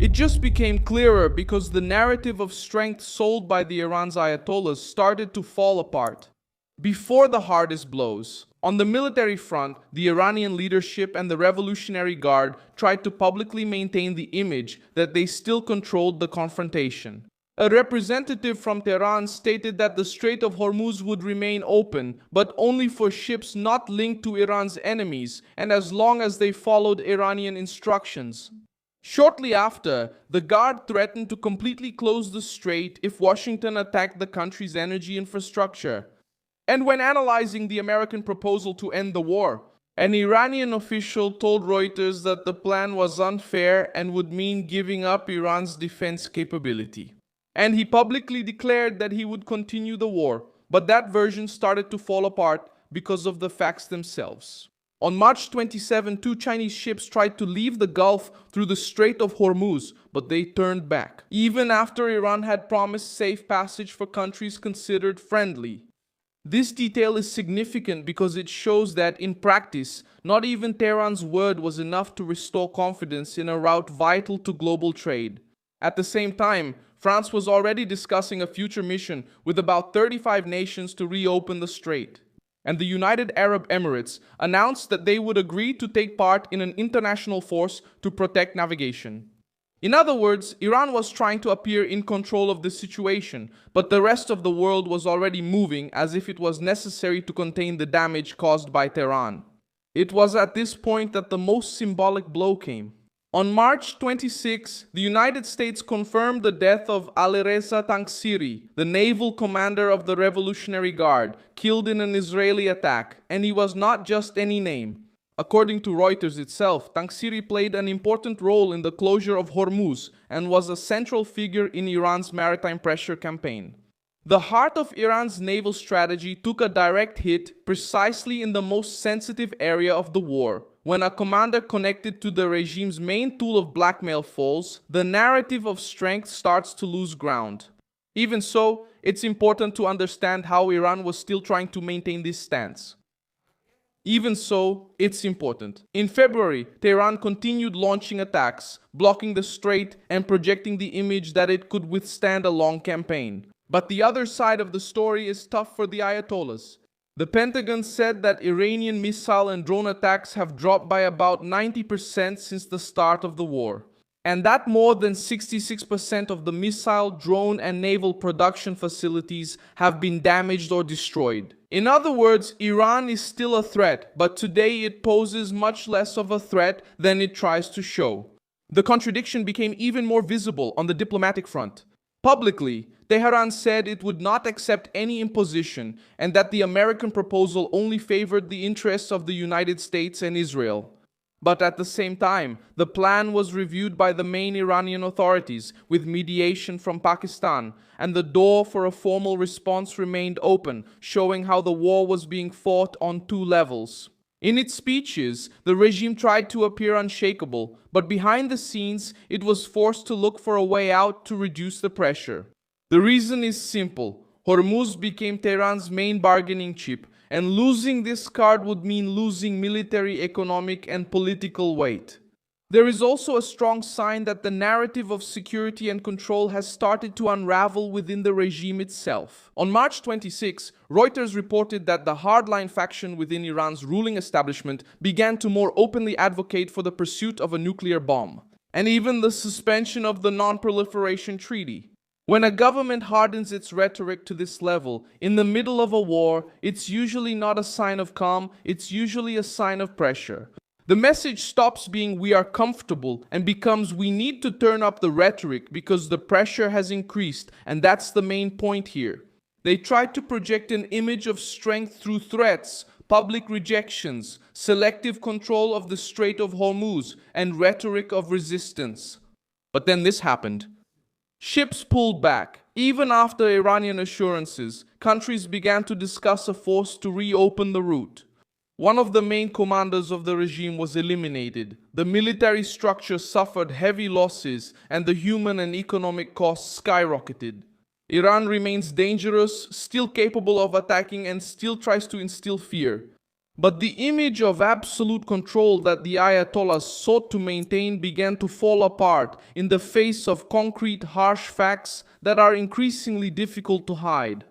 It just became clearer because the narrative of strength sold by the Iran's Ayatollahs started to fall apart. Before the hardest blows, on the military front, the Iranian leadership and the Revolutionary Guard tried to publicly maintain the image that they still controlled the confrontation. A representative from Tehran stated that the Strait of Hormuz would remain open, but only for ships not linked to Iran's enemies and as long as they followed Iranian instructions. Shortly after, the Guard threatened to completely close the strait if Washington attacked the country's energy infrastructure. And when analyzing the American proposal to end the war, an Iranian official told Reuters that the plan was unfair and would mean giving up Iran's defense capability. And he publicly declared that he would continue the war, but that version started to fall apart because of the facts themselves. On March 27, two Chinese ships tried to leave the Gulf through the Strait of Hormuz, but they turned back, even after Iran had promised safe passage for countries considered friendly. This detail is significant because it shows that, in practice, not even Tehran's word was enough to restore confidence in a route vital to global trade. At the same time, France was already discussing a future mission with about 35 nations to reopen the strait. And the United Arab Emirates announced that they would agree to take part in an international force to protect navigation. In other words, Iran was trying to appear in control of the situation, but the rest of the world was already moving as if it was necessary to contain the damage caused by Tehran. It was at this point that the most symbolic blow came. On March 26, the United States confirmed the death of Alireza Tanksiri, the naval commander of the Revolutionary Guard, killed in an Israeli attack, and he was not just any name. According to Reuters itself, Tanksiri played an important role in the closure of Hormuz and was a central figure in Iran's maritime pressure campaign. The heart of Iran's naval strategy took a direct hit precisely in the most sensitive area of the war. When a commander connected to the regime's main tool of blackmail falls, the narrative of strength starts to lose ground. Even so, it's important to understand how Iran was still trying to maintain this stance. In February, Tehran continued launching attacks, blocking the strait and projecting the image that it could withstand a long campaign. But the other side of the story is tough for the Ayatollahs. The Pentagon said that Iranian missile and drone attacks have dropped by about 90% since the start of the war, and that more than 66% of the missile, drone, and naval production facilities have been damaged or destroyed. In other words, Iran is still a threat, but today it poses much less of a threat than it tries to show. The contradiction became even more visible on the diplomatic front. Publicly, Tehran said it would not accept any imposition and that the American proposal only favored the interests of the United States and Israel. But at the same time, the plan was reviewed by the main Iranian authorities with mediation from Pakistan, and the door for a formal response remained open, showing how the war was being fought on two levels. In its speeches, the regime tried to appear unshakable, but behind the scenes, it was forced to look for a way out to reduce the pressure. The reason is simple. Hormuz became Tehran's main bargaining chip, and losing this card would mean losing military, economic, and political weight. There is also a strong sign that the narrative of security and control has started to unravel within the regime itself. On March 26, Reuters reported that the hardline faction within Iran's ruling establishment began to more openly advocate for the pursuit of a nuclear bomb, and even the suspension of the Non-Proliferation Treaty. When a government hardens its rhetoric to this level, in the middle of a war, it's usually not a sign of calm, it's usually a sign of pressure. The message stops being "we are comfortable" and becomes "we need to turn up the rhetoric because the pressure has increased," and that's the main point here. They tried to project an image of strength through threats, public rejections, selective control of the Strait of Hormuz, and rhetoric of resistance. But then this happened. Ships pulled back. Even after Iranian assurances, countries began to discuss a force to reopen the route. One of the main commanders of the regime was eliminated. The military structure suffered heavy losses, and the human and economic costs skyrocketed. Iran remains dangerous, still capable of attacking, and still tries to instill fear. But the image of absolute control that the Ayatollahs sought to maintain began to fall apart in the face of concrete, harsh facts that are increasingly difficult to hide.